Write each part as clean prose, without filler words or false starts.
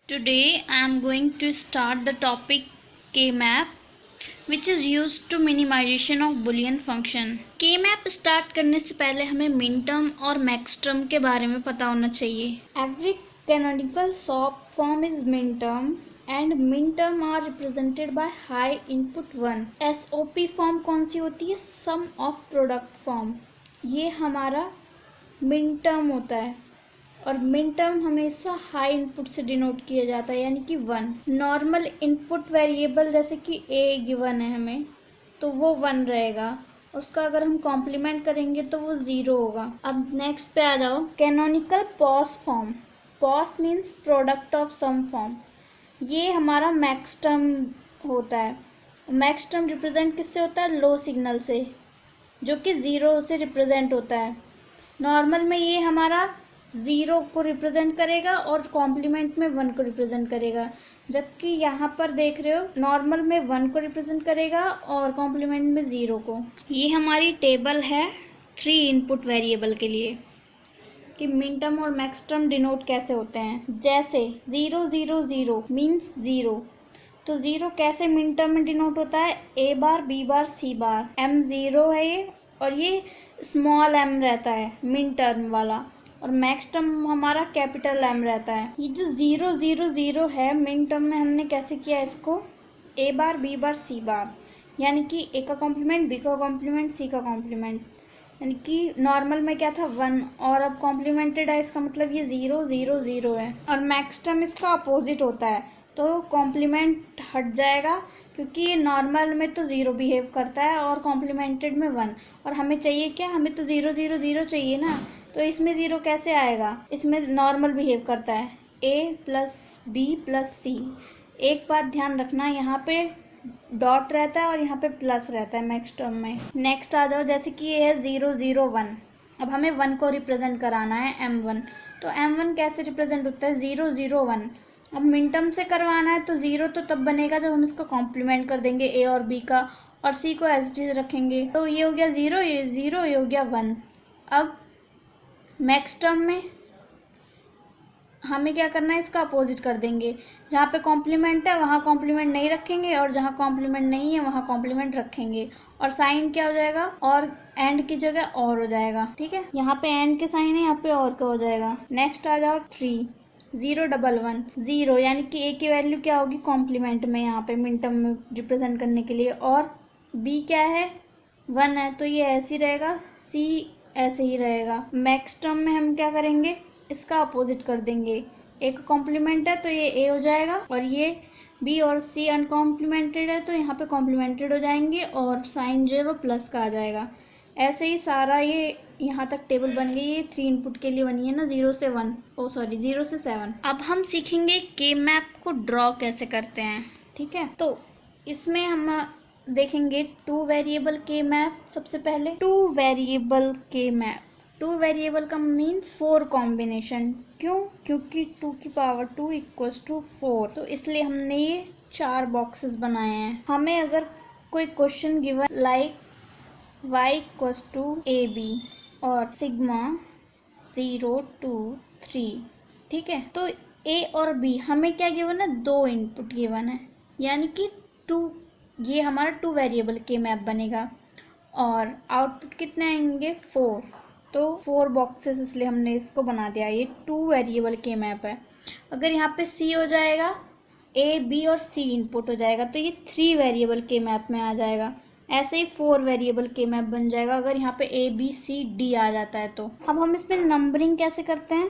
Today I am going to start the topic K-map which is used to minimization of Boolean function. K-map start करने से पहले हमें minterm और maxterm के बारे में पता होना चाहिए. Every canonical SOP form is minterm and minterm are represented by high input 1. SOP form कौन सी होती है? Sum of product form. ये हमारा मिनटर्म होता है और मिन टर्म हमेशा हाई इनपुट से डिनोट किया जाता है यानी कि 1. नॉर्मल इनपुट वेरिएबल जैसे कि ए गिवन है हमें तो वो 1 रहेगा और उसका अगर हम कॉम्प्लीमेंट करेंगे तो वो 0 होगा. अब नेक्स्ट पे आ जाओ. Canonical POS form. POS means product of sum form. ये हमारा मैक्स टर्म होता है. मैक्स टर्म रिप्रेजेंट किससे होता है? लो सिग्नल से, जो कि 0 से रिप्रेजेंट होता है. नॉर्मल में ये हमारा 0 को रिप्रेजेंट करेगा और कॉम्प्लीमेंट में 1 को रिप्रेजेंट करेगा, जबकि यहाँ पर देख रहे हो नॉर्मल में 1 को रिप्रेजेंट करेगा और कॉम्प्लीमेंट में 0 को. ये हमारी टेबल है 3 इनपुट वेरिएबल के लिए कि मिन टर्म और मैक्स टर्म डिनोट कैसे होते हैं. जैसे 0 0 0 मीन्स 0, तो 0 कैसे मिन टर्म में डिनोट होता है? ए बार बी बार सी बार. M0 है ये और ये स्मॉल m रहता है मिन टर्म वाला और मैक्स टर्म हमारा कैपिटल M रहता है. ये जो 0 0 0 है मिन टर्म में हमने कैसे किया इसको? ए बार बी बार सी बार, यानी कि ए का कॉम्प्लीमेंट बी का कॉम्प्लीमेंट सी का कॉम्प्लीमेंट, यानी कि नॉर्मल में क्या था 1 और अब कॉम्प्लीमेंटेड है, इसका मतलब ये 0 0 0 है. और मैक्स टर्म इसका अपोजिट होता है, तो कॉम्प्लीमेंट हट जाएगा क्योंकि ये नॉर्मल में तो 0 बिहेव करता है और कॉम्प्लीमेंटेड में 1. और हमें चाहिए क्या? हमें तो 0 0 0 चाहिए ना, तो इसमें 0 कैसे आएगा? इसमें नॉर्मल बिहेव करता है a प्लस बी प्लस सी. एक बात ध्यान रखना, यहाँ पे डॉट रहता है और यहाँ पे प्लस रहता है मैक्स टर्म में. नेक्स्ट आ जाओ. जैसे कि ये है 0 0 1. अब हमें 1 को रिप्रेजेंट कराना है M1, तो M1 कैसे रिप्रेजेंट होता है? 0 0 1. अब मिन टर्म से करवाना है तो 0 तो तब बनेगा जब हम इसको कॉम्प्लीमेंट कर देंगे ए और बी का और सी को एज इट इज रखेंगे, तो ये हो गया 0 ये 0 ये हो गया 1. अब मैक्स टर्म में हमें क्या करना है? इसका अपोजिट कर देंगे. जहाँ पे कॉम्प्लीमेंट है वहाँ कॉम्प्लीमेंट नहीं रखेंगे और जहाँ कॉम्प्लीमेंट नहीं है वहाँ कॉम्प्लीमेंट रखेंगे. और साइन क्या हो जाएगा? और एंड की जगह और हो जाएगा. ठीक है, यहाँ पे एंड के साइन है, यहाँ पे और का हो जाएगा. नेक्स्ट आ जाओ 3 0 1 1 0, यानी कि ए की वैल्यू क्या होगी? कॉम्प्लीमेंट में यहाँ पे मिन टर्म में रिप्रेजेंट करने के लिए. और बी क्या है? 1 है, तो ये ऐसे ही रहेगा. सी ऐसे ही रहेगा. मैक्स टर्म में हम क्या करेंगे? इसका अपोजिट कर देंगे. ए का कॉम्प्लीमेंट है तो ये ए हो जाएगा और ये बी और सी अनकॉम्प्लीमेंटेड है तो यहाँ पे कॉम्प्लीमेंटेड हो जाएंगे और साइन जो है वो प्लस का आ जाएगा. ऐसे ही सारा ये यहाँ तक टेबल बन गई. ये 3 इनपुट के लिए बनी है ना, 0 से 1 0 से 7. अब हम सीखेंगे के मैप को ड्रॉ कैसे करते हैं. ठीक है, तो इसमें हम देखेंगे 2 वेरिएबल के मैप. सबसे पहले 2 वेरिएबल के मैप. 2 वेरिएबल का मीन्स 4 कॉम्बिनेशन. क्यों? क्योंकि 2 की पावर 2 इक्वल्स टू 4, तो इसलिए हमने ये 4 बॉक्सेस बनाए हैं. हमें अगर कोई question given like y equals to A B और सिग्मा 0 2 3, ठीक है, तो a और b हमें क्या गिवन है? 2 इनपुट गिवन है, यानी कि 2. ये हमारा 2 वेरिएबल के मैप बनेगा और आउटपुट कितने आएंगे? 4. तो 4 बॉक्सेस इसलिए हमने इसको बना दिया. ये 2 वेरिएबल के मैप है. अगर यहाँ पे C हो जाएगा, A B और C इनपुट हो जाएगा तो ये 3 वेरिएबल के मैप में आ जाएगा. ऐसे ही 4 वेरिएबल के मैप बन जाएगा अगर यहाँ पे A B C D आ जाता है तो. अब हम इसमें नंबरिंग कैसे करते हैं?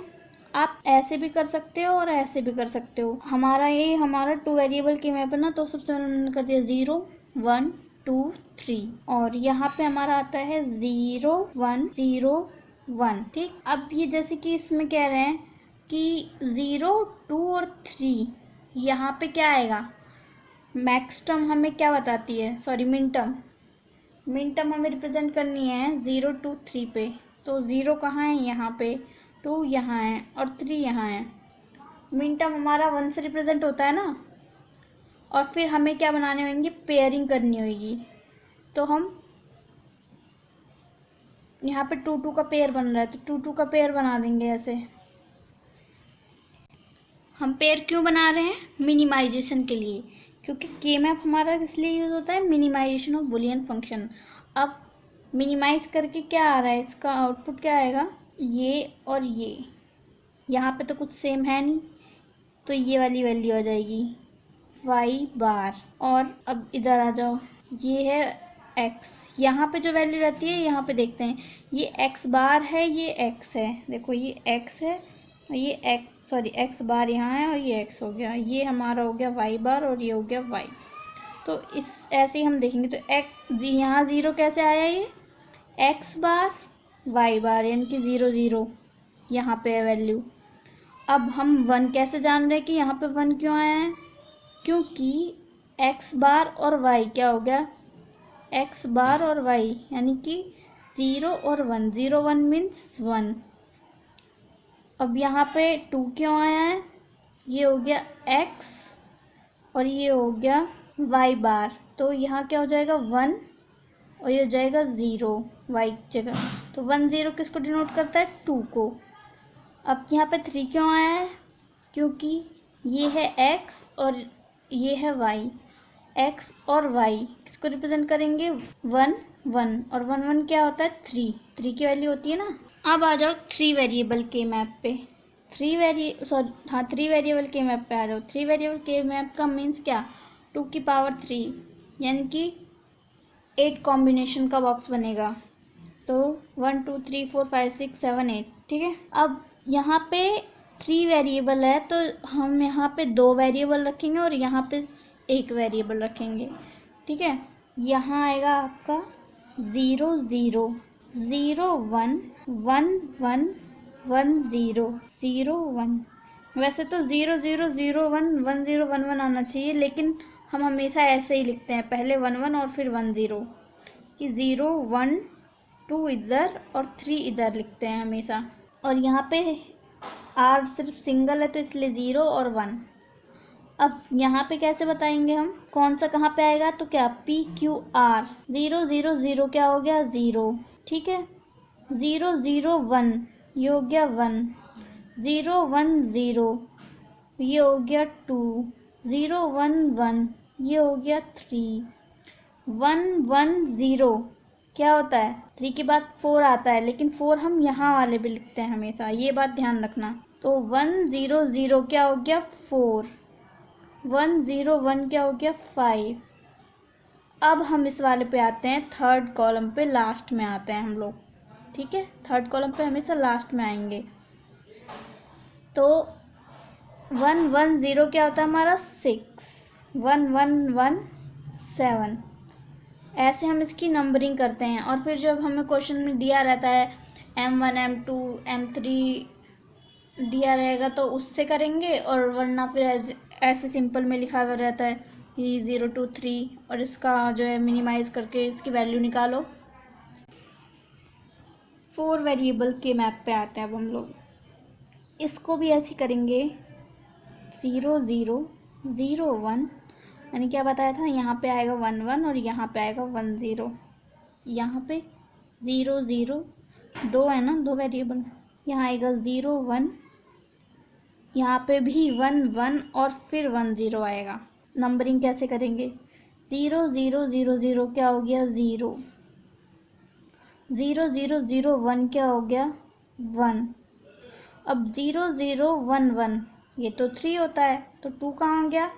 आप ऐसे भी कर सकते हो और ऐसे भी कर सकते हो. हमारा 2 वेरिएबल के मैप है ना, तो सबसे पहले हमने कर दिया 0 1 2 3 और यहाँ पे हमारा आता है 0 1 0 1. ठीक, अब ये जैसे कि इसमें कह रहे हैं कि 0 2 और 3, यहाँ पे क्या आएगा? मैक्स टर्म हमें क्या बताती है? सॉरी, मिन टर्म हमें रिप्रेजेंट करनी है 0 2 3 पे. तो 0 कहाँ है? यहाँ पे. 2 यहाँ है और 3 यहाँ है. मिन टर्म हमारा 1 से रिप्रेजेंट होता है ना, और फिर हमें क्या बनाने होंगे? पेयरिंग करनी होगी. तो हम यहाँ पे 2 2 का पेयर बन रहा है तो 2 2 का पेयर बना देंगे ऐसे. हम पेयर क्यों बना रहे हैं? मिनिमाइजेशन के लिए, क्योंकि के मैप हमारा किस लिए यूज़ होता है? Minimization of boolean function. अब मिनिमाइज करके क्या आ रहा है, इसका आउटपुट क्या आएगा? ये और ये, यहाँ पे तो कुछ सेम है नहीं, तो ये वाली वैल्यू आ जाएगी वाई बार। और अब इधर आ जाओ, ये है एक्स, यहाँ पे जो वैल्यू रहती है यहाँ पे देखते हैं, ये एक्स बार है, ये एक्स है, देखो ये एक्स है और ये एक्स बार यहाँ है और ये एक्स हो गया, ये हमारा हो गया वाई बार और ये हो गया वाई। तो इस ऐसे ही हम देखेंगे, तो यहाँ ज़ीरो कैसे आया? ये एक्स बार वाई बार, यानी कि 0 0 यहाँ पे है वैल्यू। अब हम 1 कैसे जान रहे हैं कि यहाँ पे 1 क्यों आया है? क्योंकि एक्स बार और वाई क्या हो गया? एक्स बार और वाई, यानी कि 0 और 1, 0 1 मीन्स 1। अब यहाँ पे 2 क्यों आया है? ये हो गया एक्स और ये हो गया वाई बार, तो यहाँ क्या हो जाएगा? 1 और ये हो जाएगा 0 वाई की जगह। तो 1 0 किसको डिनोट करता है? 2 को। अब यहाँ पे 3 क्यों आया है? क्योंकि ये है x और ये है y। x और y किसको रिप्रेजेंट करेंगे? 1 1, और 1 1 क्या होता है? 3 की वैल्यू होती है ना। अब आ जाओ 3 वेरिएबल के मैप पे। 3 वेरिएबल के मैप पे आ जाओ। 3 वेरिएबल के मैप का मीन्स क्या? 2 की पावर 3, यानी कि 8 कॉम्बिनेशन का बॉक्स बनेगा। तो 1 2 3 4 5 6 7 8, ठीक है। अब यहाँ पे 3 वेरिएबल है, तो हम यहाँ पे 2 वेरिएबल रखेंगे और यहाँ पे 1 वेरिएबल रखेंगे, ठीक है। यहाँ आएगा आपका 0 0 0 1 1 1 1 0 0 1। वैसे तो 0 0 0 1 1 0 1 1 आना चाहिए, लेकिन हम हमेशा ऐसे ही लिखते हैं, पहले 1 1 और फिर 1 0, कि 0 1 2 इधर और 3 इधर लिखते हैं हमेशा। और यहाँ पे आर सिर्फ सिंगल है, तो इसलिए 0 और 1। अब यहाँ पे कैसे बताएंगे हम कौन सा कहाँ पे आएगा? तो क्या पी क्यू आर। 0 0 0 क्या हो गया? 0, ठीक है। 0 0 1 ये हो गया 1, 0 1 0 ये हो गया 2, 0 1 1 ये हो गया 3, 1 1 0 क्या होता है? 3 के बाद 4 आता है, लेकिन 4 हम यहाँ वाले भी लिखते हैं हमेशा, ये बात ध्यान रखना। तो 1 0 0 क्या हो गया? 4, 1 0 1 क्या हो गया? 5। अब हम इस वाले पे आते हैं, थर्ड कॉलम पे लास्ट में आते हैं हम लोग, ठीक है। थर्ड कॉलम पे हमेशा लास्ट में आएंगे। तो 1 1 0 क्या होता है हमारा? 6, 1 1 1 7। ऐसे हम इसकी नंबरिंग करते हैं। और फिर जब हमें क्वेश्चन में दिया रहता है M1 M2 M3 दिया रहेगा तो उससे करेंगे, और वरना फिर ऐसे सिंपल में लिखा हुआ रहता है कि 0 2 3, और इसका जो है मिनिमाइज करके इसकी वैल्यू निकालो। 4 वेरिएबल के मैप पे आते हैं अब हम लोग। इसको भी ऐसे करेंगे, 0 0 0 1, मैंने क्या बताया था? यहाँ पे आएगा 1 1 और यहाँ पे आएगा 1 0। यहाँ पे 0 0 2 है ना, 2 वेरिएबल। यहाँ आएगा 0 1, यहाँ पे भी 1 1 और फिर 1 0 आएगा। नंबरिंग कैसे करेंगे? 0 0 0 0 क्या हो गया? 0, 0 0 0 1 क्या हो गया? 1। अब 0 0 1 1 ये तो 3 होता है, तो 2 कहाँ गया?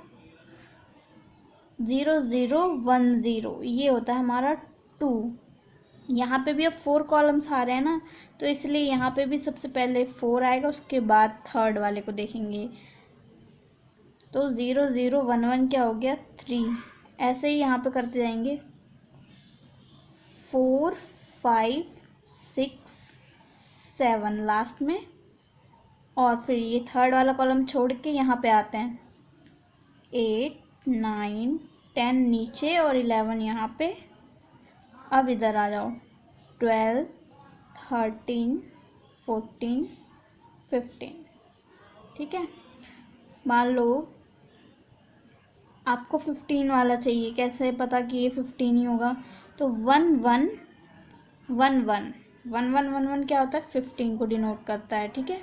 0 0 1 0 ये होता है हमारा 2। यहाँ पे भी अब 4 कॉलम्स आ रहे हैं ना, तो इसलिए यहाँ पे भी सबसे पहले 4 आएगा, उसके बाद थर्ड वाले को देखेंगे। तो 0 0 1 1 क्या हो गया? 3। ऐसे ही यहाँ पे करते जाएंगे, 4 5 6 7 लास्ट में, और फिर ये थर्ड वाला कॉलम छोड़ के यहाँ पे आते हैं, 8 9 10 नीचे और 11 यहाँ पे। अब इधर आ जाओ, 12 13 14 15, ठीक है। मान लो आपको 15 वाला चाहिए, कैसे पता कि ये 15 ही होगा? तो 1 1 1 1 1 1 1 1 क्या होता है? 15 को डिनोट करता है, ठीक है।